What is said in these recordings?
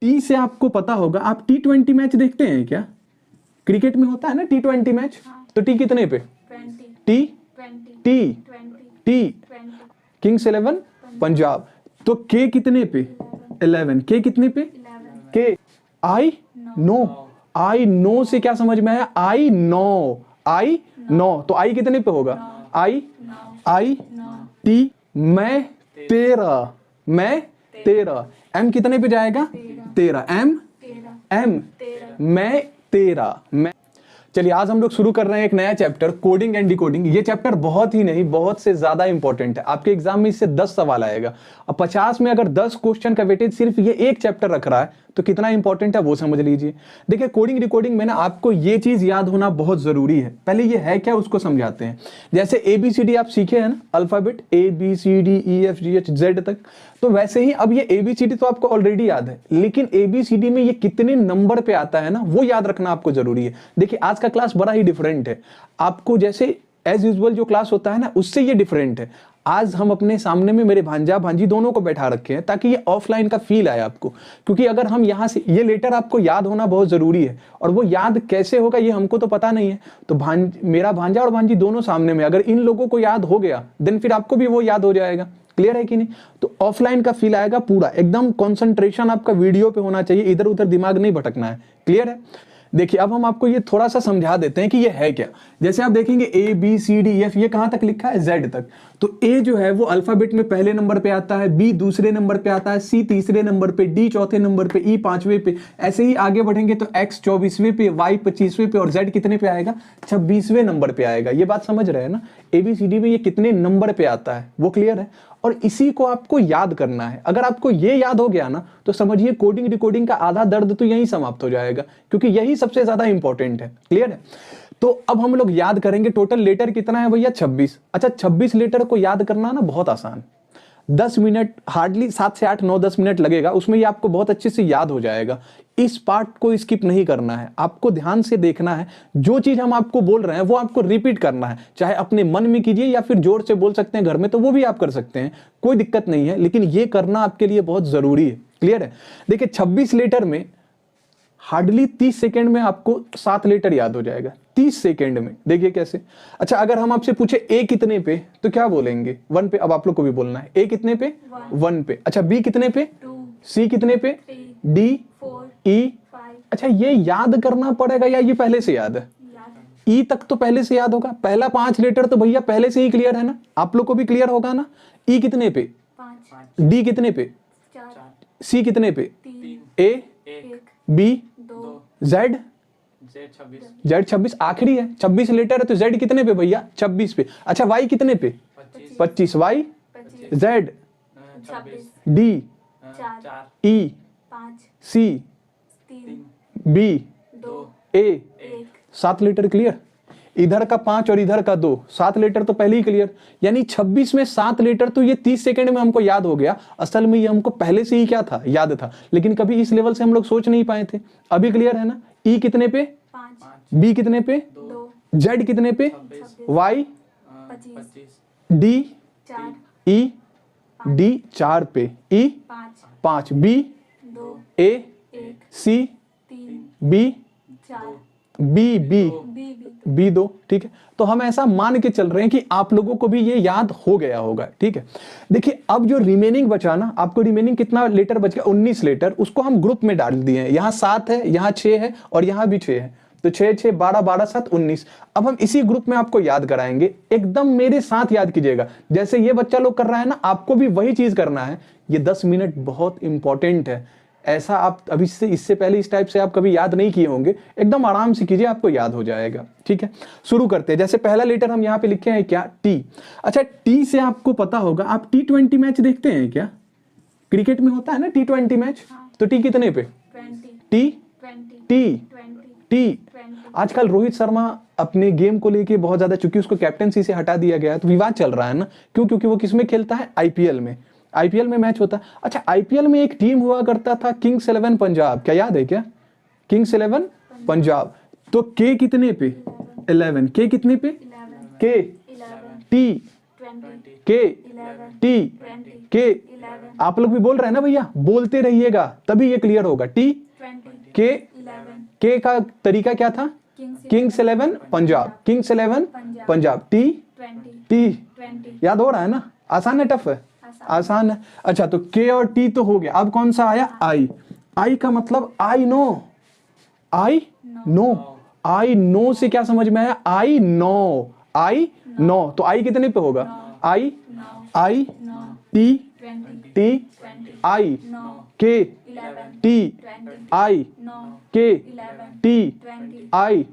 T से आपको पता होगा, आप T20 मैच देखते हैं क्या? क्रिकेट में होता है ना T20 मैच, तो टी कितने पे? T T T Kings 11 Punjab, तो के कितने पे? 11। के कितने पे? के आई नो से क्या समझ में आया? आई नो, तो आई कितने पे होगा? आई टी मैं तेरा, एम कितने पे जाएगा? 13, एम मैं तेरा, मैं। चलिए आज हम लोग शुरू कर रहे हैं एक नया चैप्टर, कोडिंग एंड डिकोडिंग। ये चैप्टर बहुत ही नहीं, बहुत से ज्यादा इंपॉर्टेंट है। आपके एग्जाम में इससे 10 सवाल आएगा। अब 50 में अगर 10 क्वेश्चन का वेटेज सिर्फ ये एक चैप्टर रख रहा है तो कितना इंपॉर्टेंट है वो समझ लीजिए। देखिए कोडिंग डिकोडिंग में ना आपको ये चीज याद होना बहुत जरूरी है। पहले ये है क्या उसको समझाते हैं। जैसे ABCD आप सीखे हैं ना, अल्फाबेट ABCDEFGHZ तक, तो वैसे ही अब ये ABCD तो आपको ऑलरेडी याद है, लेकिन ABCD में ये कितने नंबर पे आता है ना वो याद रखना आपको जरूरी है। देखिए आज का क्लास बड़ा ही डिफरेंट है। आपको जैसे एज यूजुअल जो क्लास होता है ना उससे ये डिफरेंट है। आज हम अपने सामने में मेरे भांजा भांजी दोनों को बैठा रखे हैं ताकि ये ऑफलाइन का फील आए आपको, क्योंकि अगर हम यहाँ से ये लेटर आपको याद होना बहुत जरूरी है, और वो याद कैसे होगा ये हमको तो पता नहीं है। तो मेरा भांजा और भांजी दोनों सामने में, अगर इन लोगों को याद हो गया देन फिर आपको भी वो याद हो जाएगा। क्लियर है कि नहीं? तो ऑफलाइन का फील आएगा पूरा, एकदम कंसंट्रेशन आपका वीडियो पे होना चाहिए, इधर उधर दिमाग नहीं भटकना है। क्लियर है? देखिए अब हम आपको ये थोड़ा सा समझा देते हैं कि ये है क्या। जैसे आप देखेंगे ABCDEF ये कहां तक लिखा है? Z तक। तो A जो है वो अल्फाबेट में पहले नंबर पे आता है, B दूसरे नंबर पे आता है, C तीसरे नंबर पे, D चौथे नंबर पे, E पांचवें पे। ऐसे ही आगे बढ़ेंगे तो X 24वें पे, Y 25वें पे और Z कितने पे आएगा? 26वें नंबर पे आएगा। ये बात समझ रहे हैं ना? ABCD में ये कितने नंबर पे आता है वो क्लियर है, और इसी को आपको याद करना है। अगर आपको ये याद हो गया ना तो समझिए कोडिंग डिकोडिंग का आधा दर्द तो यही समाप्त हो जाएगा, क्योंकि यही सबसे ज्यादा इंपॉर्टेंट है। क्लियर है? तो अब हम लोग याद करेंगे टोटल लेटर कितना है भैया? 26। अच्छा 26 लेटर को याद करना ना बहुत आसान, 10 मिनट, हार्डली 7 से 8 9 10 मिनट लगेगा, उसमें ये आपको बहुत अच्छे से याद हो जाएगा। इस पार्ट को स्किप नहीं करना है, आपको ध्यान से देखना है। जो चीज हम आपको बोल रहे हैं वो आपको रिपीट करना है, चाहे अपने मन में कीजिए या फिर जोर से बोल सकते हैं घर में, तो वो भी आप कर सकते हैं, कोई दिक्कत नहीं है, लेकिन ये करना आपके लिए बहुत जरूरी है। क्लियर है? देखिए 26 लेटर में हार्डली 30 सेकेंड में आपको 7 लेटर याद हो जाएगा, 30 सेकेंड में। देखिए कैसे। अच्छा अगर हम आपसे पूछे ए कितने पे तो क्या बोलेंगे? 1 पे। अब आप लोग को भी बोलना है ए कितने पे? 1 पे। अच्छा बी कितने पे? 2। सी कितने पे? 3। डी 4। ई 5। अच्छा ये याद करना पड़ेगा या ये पहले से याद है? ई तक तो पहले से याद होगा, पहला 5 लेटर तो भैया पहले से ही क्लियर है ना, आप लोग को भी क्लियर होगा ना। ई कितने पे? 5। डी कितने पे? 4। सी कितने पे? 3। ए 1। बी 2। जेड 26 आखिरी है, 26 लेटर है तो जेड कितने पे भैया? 26 पे। अच्छा वाई कितने पे? 25। वाई जेड डी 4 ई 5 सी 3 बी 2 ए 7 लेटर क्लियर। इधर का 5 और इधर का 2, 7 लेटर तो पहले ही क्लियर। यानी 26 में 7 लेटर तो ये 30 सेकंड में हमको याद हो गया। असल में ये हमको पहले से ही क्या था? याद था, लेकिन कभी इस लेवल से हम लोग सोच नहीं पाए थे। अभी क्लियर है ना? ई कितने पे? 5। बी कितने पे? 2। जेड कितने पे? वाई 25। डी 4। ई डी 4 पे, ई 5, बी 2, ए 1, सी 3, बी 4, बी 2। ठीक है, तो हम ऐसा मान के चल रहे हैं कि आप लोगों को भी ये याद हो गया होगा। ठीक है, देखिए अब जो रिमेनिंग बचा ना, आपको रिमेनिंग कितना लेटर बच गया? 19 लेटर। उसको हम ग्रुप में डाल दिए हैं, यहाँ 7 है, यहाँ 6 है और यहाँ भी 6 है, तो 6 6 12 12 7 19। अब हम इसी ग्रुप में आपको याद कराएंगे, एकदम मेरे साथ याद कीजिएगा। जैसे ये बच्चा लोग कर रहा है ना, आपको भी वही चीज करना है। ये 10 मिनट बहुत इंपॉर्टेंट है। ऐसा आप अभी से इससे पहले इस टाइप से आप कभी याद नहीं किए होंगे, एकदम आराम से कीजिए, आपको याद हो जाएगा। ठीक है, शुरू करते हैं। जैसे पहला लेटर हम यहाँ पे लिखे हैं क्या? टी। अच्छा टी से आपको पता होगा, आप T20 मैच देखते हैं क्या? क्रिकेट में होता है ना T20 मैच, तो टी कितने पे? 20। टी आजकल रोहित शर्मा अपने गेम को लेके बहुत ज्यादा, चूंकि उसको कैप्टनसी से हटा दिया गया है तो विवाद चल रहा है ना। क्यों? क्योंकि वो किसमें खेलता है? आईपीएल में। आईपीएल में मैच होता है। अच्छा आईपीएल में एक टीम हुआ करता था किंग्स 11 पंजाब, क्या याद है क्या? किंग्स 11 पंजाब। तो के कितने पे? 11। के कितने पे? के टी के टी के, आप लोग भी बोल रहे हैं ना भैया, बोलते रहिएगा तभी ये क्लियर होगा। टी के का तरीका क्या था? Kings 11 Punjab, Kings 11 Punjab. T T याद हो रहा है ना? आसान है टफ है? आसान है। अच्छा तो के और टी तो हो गया, अब कौन सा आया? आई। आई का मतलब I know, I know, I know से क्या समझ में आया? I know, I know. तो आई कितने पे होगा? आई I T T I K T I K T आई,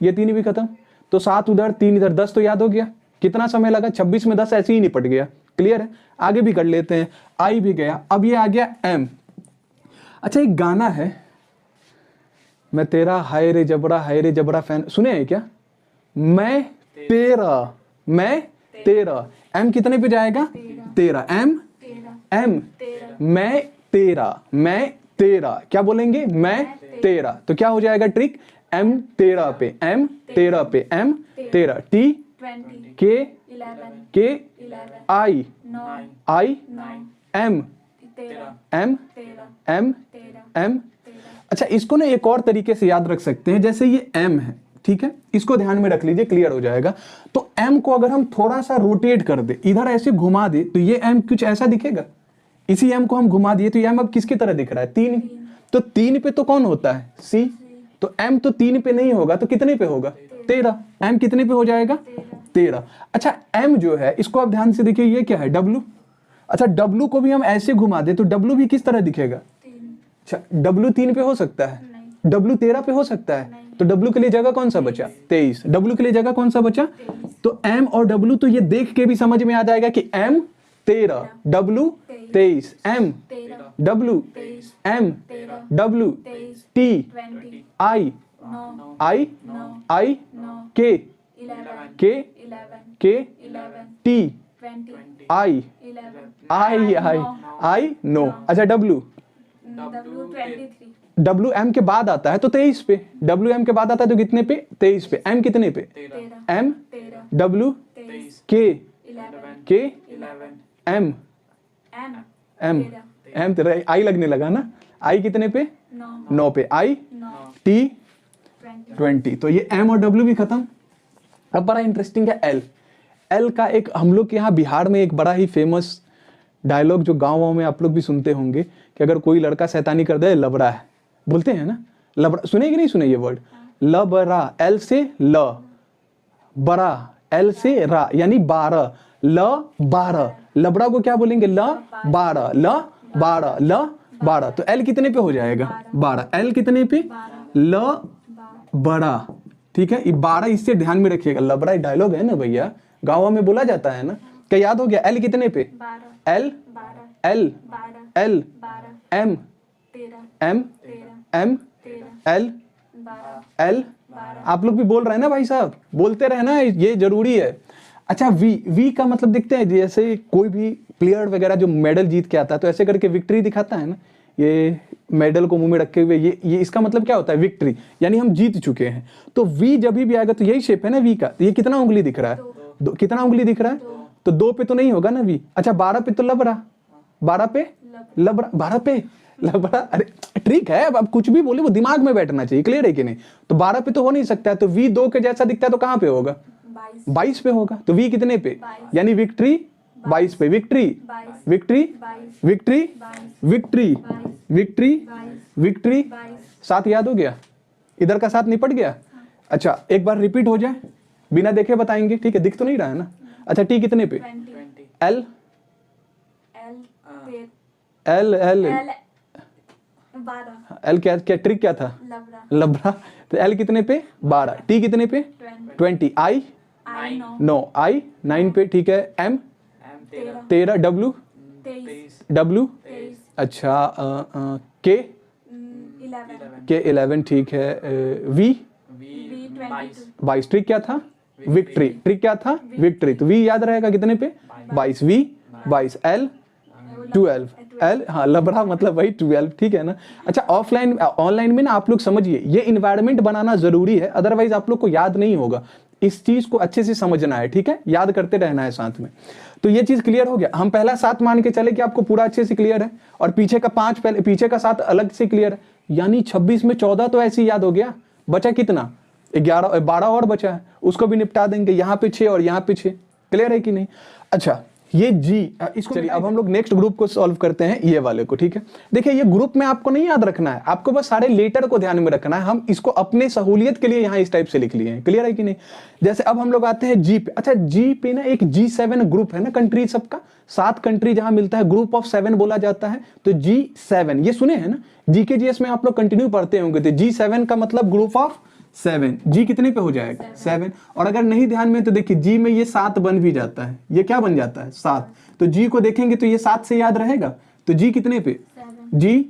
ये तीन भी खत्म। तो 7 उधर 3 इधर, 10 तो याद हो गया। कितना समय लगा? 26 में 10 ऐसे ही निपट गया। क्लियर है? आगे भी कर लेते हैं। आई भी गया, अब ये आ गया एम। अच्छा एक गाना है, मैं तेरा हाय रे जबरा फैन, सुने हैं क्या? मैं तेरा, मैं तेरा। एम कितने पे जाएगा? 13। एम एम मैं तेरा क्या बोलेंगे? मैं तेरा। तो क्या हो जाएगा ट्रिक? एम 13 पे, एम 13 पे, एम 13। टी के आई एम एम। अच्छा इसको ना एक और तरीके से याद रख सकते हैं, जैसे ये एम है, ठीक है, इसको ध्यान में रख लीजिए, क्लियर हो जाएगा। तो एम को अगर हम थोड़ा सा रोटेट कर दे, इधर ऐसे घुमा दे, तो ये एम कुछ ऐसा दिखेगा। इसी एम को हम घुमा दिए तो ये एम अब किसकी तरह दिख रहा है? 3। तो 3 पे तो कौन होता है? सी। तो एम तो 3 पे नहीं होगा, तो कितने पे होगा? 13। एम कितने पे हो जाएगा? 13। अच्छा एम जो है इसको आप ध्यान से देखिए, ये क्या है? डब्लू। अच्छा डब्लू को भी हम ऐसे घुमा दे तो डब्लू भी किस तरह दिखेगा? अच्छा डब्लू 3 पे हो सकता है, डब्लू 13 पे हो सकता है, तो डब्लू के लिए जगह कौन सा बचा? 23। डब्लू के लिए जगह कौन सा बचा? तो एम और डब्लू, तो ये देख के भी समझ में आ जाएगा कि M 13 W 23, M W M W T I K T I no. अच्छा डब्लू डब्लू एम के बाद आता है तो 23 पे, डब्लू एम के बाद आता है तो कितने पे? 23 पे। एम कितने पे? एम डब्लू के एम एम एम तेरा आई लगने लगा ना? आई कितने पे? 9 पे। I T 20। तो ये एम और डब्ल्यू भी खत्म। अब बड़ा इंटरेस्टिंग है एल। एल का एक हम लोग के यहाँ बिहार में एक बड़ा ही फेमस डायलॉग जो गाँव में आप लोग भी सुनते होंगे कि अगर कोई लड़का शैतानी कर दे, लबड़ा है, बोलते हैं ना? लबड़ा सुने कि नहीं सुने ये वर्ड? लबड़ा, एल से ल, बड़ा, एल से रा, यानी 12, ल 12। लबड़ा को क्या बोलेंगे? ल 12, ल 12, ल 12। तो एल कितने पे हो जाएगा? 12। एल कितने पे? ल बड़ा, ठीक है। ये 12 इससे ध्यान में रखिएगा। लबड़ा डायलॉग है ना भैया, गाँव में बोला जाता है ना। क्या याद हो गया? एल कितने पे? L L L M M M L L. आप लोग भी बोल रहे हैं ना भाई साहब, बोलते रहना, ये जरूरी है। अच्छा वी, वी का मतलब देखते हैं, जैसे कोई भी प्लेयर वगैरह जो मेडल जीत के आता है तो ऐसे करके विक्ट्री दिखाता है ना, ये मेडल को मुंह में रखे हुए, ये इसका मतलब क्या होता है? विक्ट्री, यानी हम जीत चुके हैं। तो वी जब भी आएगा तो यही शेप है ना वी का। तो ये कितना उंगली दिख रहा है? कितना उंगली दिख रहा है? तो 2 पे तो नहीं होगा ना वी। अच्छा 12 पे तो लबड़ा, 12 पे लबड़ा, 12 पे लबड़ा। अरे ट्रिक है, अब कुछ भी बोले वो दिमाग में बैठना चाहिए। क्लियर है कि नहीं? तो 12 पे तो हो नहीं सकता है, तो वी 2 के जैसा दिखता है तो कहाँ पे होगा? 22 पे होगा। तो वी कितने पे? यानी विक्ट्री 22 पे। Victory victory victory victory victory victory. 7 याद हो गया? इधर का 7 निपट गया। अच्छा एक बार रिपीट हो जाए, बिना देखे बताएंगे, ठीक है? दिख तो नहीं रहा है ना? अच्छा टी कितने पे? एल एल एल एल क्या क्या ट्रिक क्या था? लबड़ा। तो एल कितने पे? 12। टी कितने पे? 20। आई 9, आई 9 पे, ठीक है। एम 13, डब्लू डब्लू, अच्छा के 11, ठीक है। वी 22। ट्रिक क्या था? विक्ट्री। ट्रिक क्या था? विक्ट्री। तो वी याद रहेगा कितने पे? 22। वी 22। एल 12। एल हाँ लबड़ा मतलब वही 12, ठीक है ना? अच्छा ऑफलाइन ऑनलाइन में ना आप लोग समझिए, ये इन्वायरमेंट बनाना जरूरी है, अदरवाइज आप लोग को याद नहीं होगा। इस चीज को अच्छे से समझना है, ठीक है, याद करते रहना है साथ में। तो ये चीज क्लियर हो गया। हम पहला 7 मान के चले कि आपको पूरा अच्छे से क्लियर है, और पीछे का 5 पहले, पीछे का 7 अलग से क्लियर है, यानी 26 में 14 तो ऐसे ही याद हो गया। बचा कितना? 12 और बचा है, उसको भी निपटा देंगे। यहाँ पे 6 और यहाँ पे 6, क्लियर है कि नहीं? अच्छा, ये जी इसको चलिए अब हम लोग नेक्स्ट ग्रुप को सॉल्व करते हैं, ये वाले को, ठीक है। देखिए ये ग्रुप में आपको नहीं याद रखना है, आपको बस सारे लेटर को ध्यान में रखना है। हम इसको अपने सहूलियत के लिए यहाँ इस टाइप से लिख लिए हैं, क्लियर है कि नहीं? जैसे अब हम लोग आते हैं जी पे। अच्छा, जी पे ना एक G7 ग्रुप है ना, कंट्री सबका 7 कंट्री जहां मिलता है, ग्रुप ऑफ 7 बोला जाता है। तो G7 ये सुने हैं ना, जीके जीएस में आप लोग कंटिन्यू पढ़ते होंगे। तो G7 का मतलब ग्रुप ऑफ 7। जी कितने पे हो जाएगा? 7। और अगर नहीं ध्यान में तो देखिए जी में ये 7 बन भी जाता है, ये क्या बन जाता है? 7। तो जी को देखेंगे तो ये 7 से याद रहेगा। तो जी कितने पे? जी।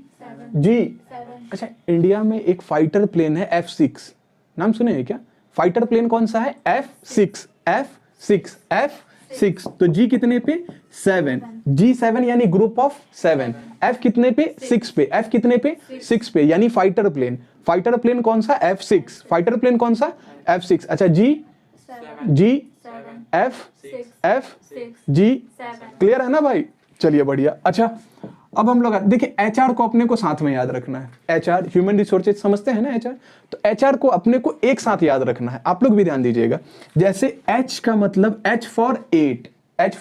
अच्छा, इंडिया में एक फाइटर प्लेन है F6, नाम सुने हैं क्या? फाइटर प्लेन कौन सा है? F6। तो जी कितने पे? 7। G7 यानी ग्रुप ऑफ 7। F कितने पे? 6 पे। F कितने पे? 6 पे, यानी फाइटर प्लेन। फाइटर प्लेन कौन सा? F6। फाइटर प्लेन कौन सा? F6। अच्छा, F6 क्लियर है ना भाई? चलिए बढ़िया। अच्छा, अब हम लोग देखिए HR को अपने को साथ में याद रखना है। HR ह्यूमन रिसोर्सेज समझते हैं ना HR, तो HR को अपने को एक साथ याद रखना है। आप लोग भी ध्यान दीजिएगा। जैसे H का मतलब H for 8, height, H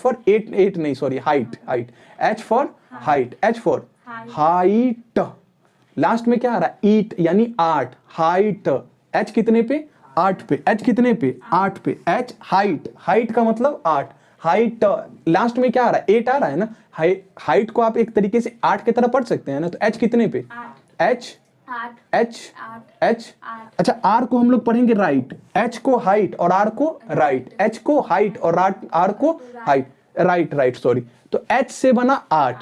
for height, H for height. Last में क्या आ रहा है? ईट, यानी 8, हाइट। H कितने पे? 8 पे। H कितने पे? 8 पे। H हाइट का मतलब 8, हाइट। लास्ट में क्या आ रहा है? 8 आ रहा है ना। हाइट को आप एक तरीके से 8 की तरह पढ़ सकते हैं ना। तो H कितने पे? H। अच्छा, R को हम लोग पढ़ेंगे राइट। H को हाइट और R को राइट। H को हाइट और R को हाइट, राइट सॉरी। तो H से बना 8,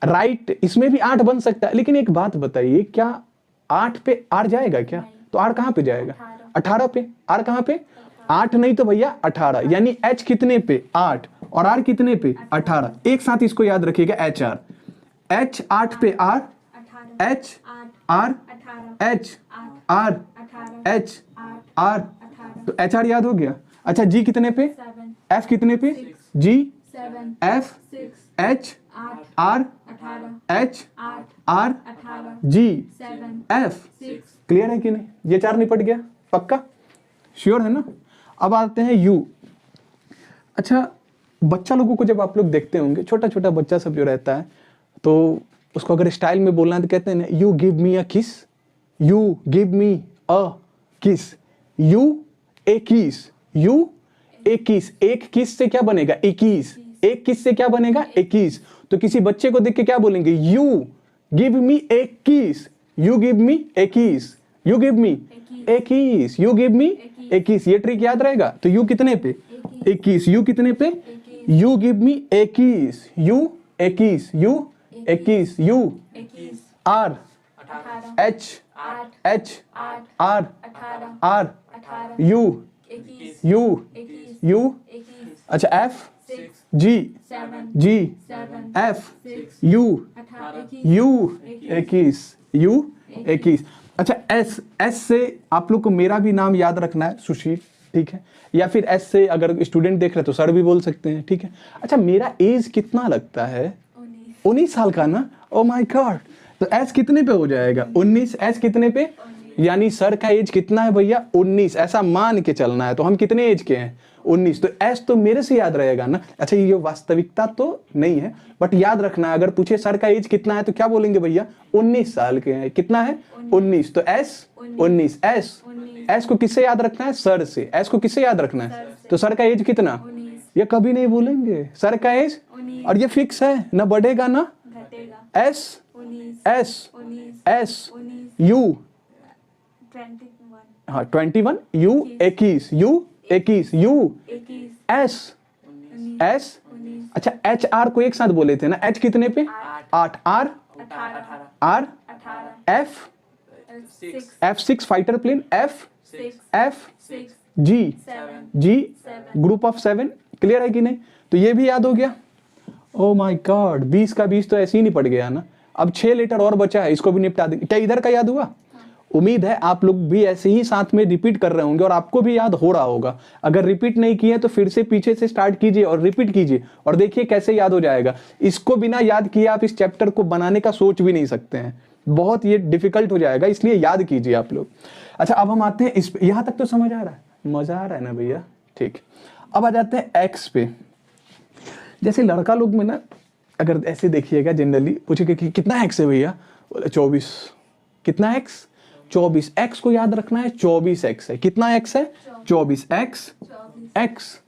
राइट। इसमें भी 8 बन सकता है, लेकिन एक बात बताइए, क्या 8 पे R जाएगा क्या? तो R कहां पे जाएगा? 18 पे। R कहां पे? 8 नहीं तो भैया 18, यानी H कितने पे? 8 और R कितने पे? 18। एक साथ इसको याद रखिएगा, HR। H 8 पे R, H R H R H R, तो HR याद हो गया। अच्छा, G कितने पे? F कितने पे? G F H R H R G F, clear है कि नहीं? ये 4 निपट गया, पक्का श्योर है ना? अब आते हैं U। अच्छा, बच्चा लोगों को जब आप लोग देखते होंगे, छोटा छोटा बच्चा सब जो रहता है, तो उसको अगर स्टाइल में बोलना है तो कहते हैं ना, यू गिव मी अ किस, यू गिव मी अ किस, यू ए किस, यू ए किस। एक किस से क्या बनेगा? 21। एक किस से क्या बनेगा? 21। तो किसी बच्चे को देख के क्या बोलेंगे? यू गिव मी ए किस, यू गिव मी ए किस, यू गिव मी ए किस, यू गिव मी ए किस। ये ट्रिक याद रहेगा। तो यू कितने पे? 21। यू कितने पे? यू गिव मी ए किस, यू ए किस, U 21, U R H H R R U U. अच्छा, F G F U 21, U 21। अच्छा, एस से आप लोग को मेरा भी नाम याद रखना है, सुशील, ठीक है? या फिर एस से अगर स्टूडेंट देख रहे तो सर भी बोल सकते हैं, ठीक है? अच्छा, मेरा एज कितना लगता है? 19 साल का ना। ओ माय गॉड, तो एस कितने पे हो जाएगा? 19। एस कितने पे? यानी सर का एज कितना है भैया? 19। ऐसा मान के चलना है। तो हम कितने एज के हैं? 19। तो एस तो मेरे से याद रहेगा ना। अच्छा, ये वास्तविकता तो नहीं है, बट याद रखना है। अगर पूछे सर का एज कितना है तो क्या बोलेंगे भैया? 19 साल के हैं। कितना है? 19। तो एस 19। एस को किससे याद रखना है? सर से। एस को किससे याद रखना है? तो सर का एज कितना? ये कभी नहीं भूलेंगे, सर का एज। और ये फिक्स है ना, बढ़ेगा ना। एस यू, हाँ 21, यू 21, यू 21, यू एस। अच्छा, एच आर को एक साथ बोले थे ना। एच कितने पे? 8। R F6 fighter plane, F G group of 7, clear है कि नहीं? तो ये भी याद हो गया। ओ माय गॉड, 20 का 20 तो ऐसे ही नहीं पड़ गया ना। अब 6 लेटर और बचा है, इसको भी निपटा देंगे। क्या इधर का याद हुआ? उम्मीद है आप लोग भी ऐसे ही साथ में रिपीट कर रहे होंगे और आपको भी याद हो रहा होगा। अगर रिपीट नहीं किए तो फिर से पीछे से स्टार्ट कीजिए और रिपीट कीजिए और देखिए कैसे याद हो जाएगा। इसको बिना याद किए आप इस चैप्टर को बनाने का सोच भी नहीं सकते हैं, बहुत ये डिफिकल्ट हो जाएगा, इसलिए याद कीजिए आप लोग। अच्छा, अब हम आते हैं इस पे। यहां तक तो समझ आ रहा है, मजा आ रहा है ना भैया? ठीक, अब आ जाते हैं एक्स पे। जैसे लड़का लोग में ना, अगर ऐसे देखिएगा जनरली पूछेगा कि कितना एक्स है भैया, बोले 24। कितना एक्स? 24। एक्स को याद रखना है, 24 एक्स है। कितना एक्स है? 24 एक्स। एक्स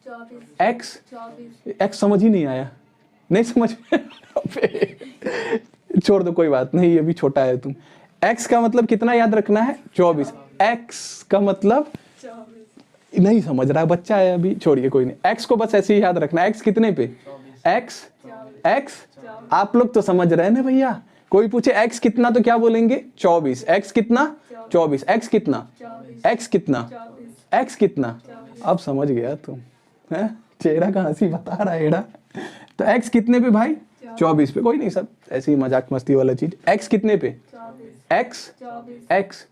एक्स एक्स समझ ही नहीं आया? नहीं समझ छोड़ दो, कोई बात नहीं, ये भी छोटा है तुम। एक्स का मतलब कितना याद रखना है? 24। एक्स का मतलब नहीं समझ रहा, बच्चा है अभी, छोड़िए कोई नहीं। एक्स को बस ऐसे ही याद रखना है। एक्स कितने पे? एक्स एक्स आप लोग तो समझ रहे हैं ना भैया। कोई पूछे एक्स कितना तो क्या बोलेंगे? 24। एक्स कितना? 24। एक्स कितना? एक्स कितना? एक्स कितना? अब समझ गया तुम, है? चेहरा का हंसी बता रहा है एड़ा। तो एक्स कितने पे भाई? 24 पे। कोई नहीं, सब ऐसी मजाक मस्ती वाला चीज। एक्स कितने पे? एक्स एक्स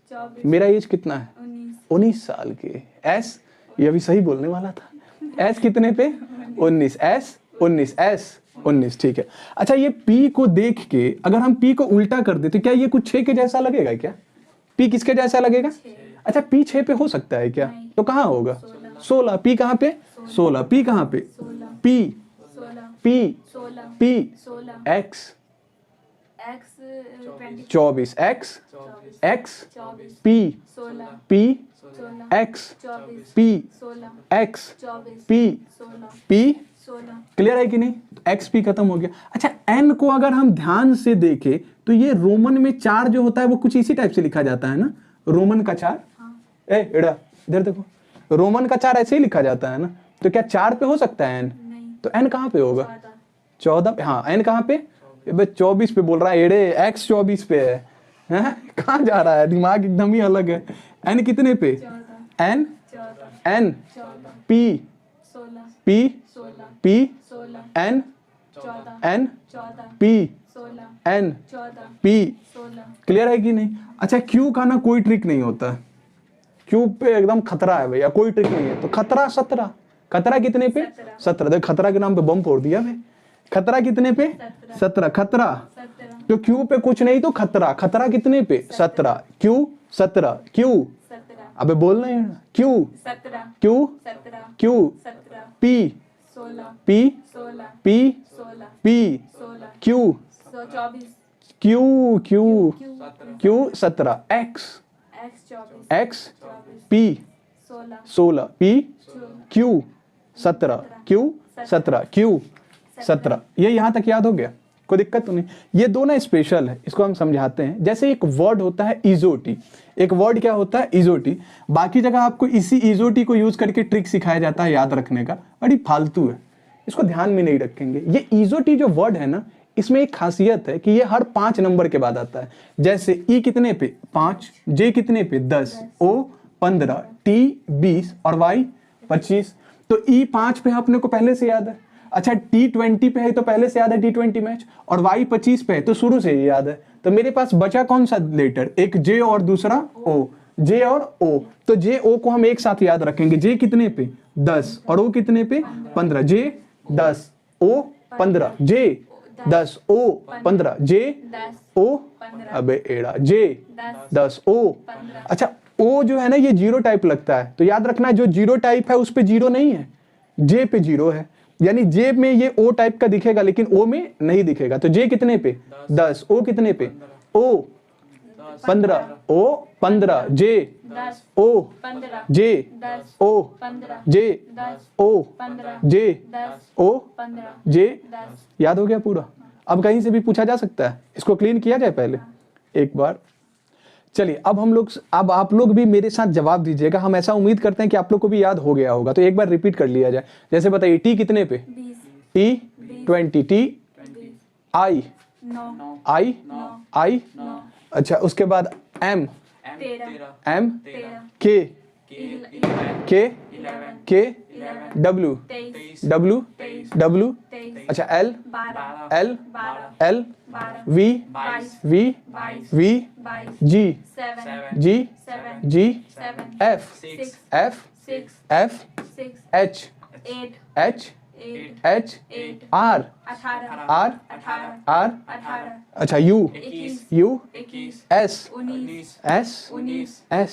मेरा एज कितना है? 19 साल के। एस, ये अभी सही बोलने वाला था। एस कितने पे? 19। एस 19। एस 19, ठीक है। अच्छा, ये पी को देख के अगर हम पी को उल्टा कर दे तो क्या ये कुछ 6 के जैसा लगेगा क्या? पी किसके जैसा लगेगा? अच्छा, पी 6 पे हो सकता है क्या? तो कहाँ होगा? 16। पी कहाँ पे? 16। पी कहाँ पे? P P P x 24। X x P P x P x P P. Clear है कि नहीं? एक्स पी खत्म हो गया। अच्छा, एन को अगर हम ध्यान से देखें तो ये रोमन में 4 जो होता है वो कुछ इसी टाइप से लिखा जाता है ना, रोमन का 4। एड़ा इधर देखो, रोमन का 4 ऐसे ही लिखा जाता है ना। तो क्या 4 पे हो सकता है एन? तो एन कहाँ पे होगा? 14 पे। हाँ, एन कहाँ पे? 24 पे बोल रहा है एड़े, एक्स 24 पे है। कहाँ जा रहा है, दिमाग एकदम ही अलग है। एन कितने पे? N N P P P N N P N P. Clear है कि नहीं? अच्छा, क्यू का ना कोई ट्रिक नहीं होता, क्यू पे एकदम खतरा है भैया, कोई ट्रिक नहीं है। तो खतरा 17। खतरा कितने पे? 17। देख, खतरा के नाम पे बम फोड़ दिया भाई। खतरा कितने पे? 17। खतरा तो क्यू पे कुछ नहीं तो खतरा। खतरा कितने पे? 17। क्यू 17। क्यू, अबे बोलना है Q. Q Q P P P P Q Q Q Q 17। X x P 16 P Q 17 Q 17 Q 17। ये यहां तक याद हो गया? कोई दिक्कत तो नहीं? ये दो ना स्पेशल है, इसको हम समझाते हैं। जैसे एक वर्ड होता है इजोटी। एक वर्ड क्या होता है? इजोटी। बाकी जगह आपको इसी इजोटी को यूज करके ट्रिक सिखाया जाता है याद रखने का, बड़ी फालतू है, इसको ध्यान में नहीं रखेंगे। ये इजोटी जो वर्ड है ना, इसमें एक खासियत है कि ये हर 5 नंबर के बाद आता है। जैसे ई कितने पे? 5। जे कितने पे? 10। ओ 15। टी 20 और वाई 25। तो ई 5 पे अपने को पहले से याद है। अच्छा, T20 पे है तो पहले से याद है T20 मैच, और Y 25 पे है तो शुरू से ही याद है। तो मेरे पास बचा कौन सा लेटर? एक J और दूसरा O। J और O, तो J O को हम एक साथ याद रखेंगे। J कितने पे? 10 और O कितने पे? 15। J 10 O 15। J 10 O 15। J O, अबे एड़ा, J 10 O। अच्छा, O जो है ना ये 0 टाइप लगता है, तो याद रखना जो 0 टाइप है उस पे 0 नहीं है, J पे 0 है। यानी जे में ये ओ टाइप का दिखेगा लेकिन ओ में नहीं दिखेगा। तो जे कितने पे? 10। ओ कितने पे? ओ 15। ओ 15। जे ओ जे ओ जे ओ जे ओ जे। याद हो गया पूरा? अब कहीं से भी पूछा जा सकता है, इसको क्लीन किया जाए पहले एक बार। चलिए, अब आप लोग भी मेरे साथ जवाब दीजिएगा। हम ऐसा उम्मीद करते हैं कि आप लोग को भी याद हो गया होगा, तो एक बार रिपीट कर लिया जाए। जैसे बताइए, टी कितने पे? टी 20। टी आई आई आई। अच्छा, उसके बाद एम एम के के के W W W, अच्छा L L L V V V G G G F F F H H H R R R, अच्छा U U S S S,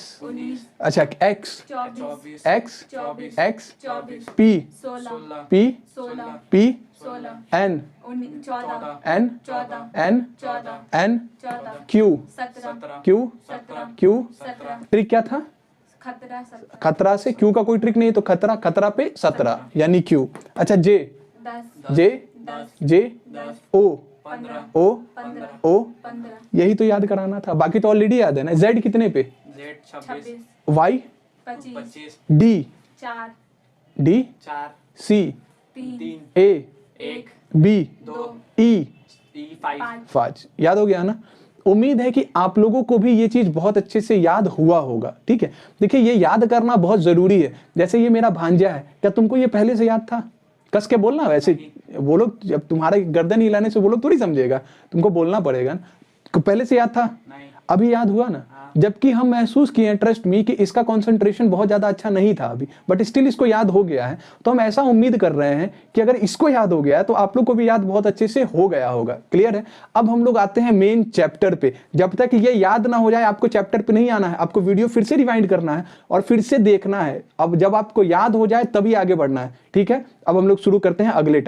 अच्छा X X X P P P N N N N Q Q Q, trick क्या था? खतरा से Q का कोई trick नहीं, तो खतरा, खतरा पे 17 यानी Q। अच्छा J J J O O O, यही तो याद कराना था, बाकी तो ऑलरेडी याद है ना। Z कितने पे? Y D D C A B E 5, याद हो गया ना। उम्मीद है कि आप लोगों को भी ये चीज बहुत अच्छे से याद हुआ होगा, ठीक है। देखिए ये याद करना बहुत जरूरी है। जैसे ये मेरा भांजा है, क्या तुमको ये पहले से याद था? कस के बोलना, वैसे वो लोग जब तुम्हारे गर्दन हिलाने से वो लोग थोड़ी समझेगा, तुमको बोलना पड़ेगा ना। पहले से याद था, अभी याद हुआ ना। जबकि हम महसूस किए, ट्रस्ट मी, कि इसका कंसंट्रेशन बहुत ज्यादा अच्छा नहीं था अभी, बट स्टिल इसको याद हो गया है। तो हम ऐसा उम्मीद कर रहे हैं कि अगर इसको याद हो गया है तो आप लोग को भी याद बहुत अच्छे से हो गया होगा। क्लियर है? अब हम लोग आते हैं मेन चैप्टर पे। जब तक ये याद ना हो जाए आपको चैप्टर पे नहीं आना है, आपको वीडियो फिर से रिवाइंड करना है और फिर से देखना है। अब जब आपको याद हो जाए तभी आगे बढ़ना है, ठीक है। अब हम लोग शुरू करते हैं अगले टाइप।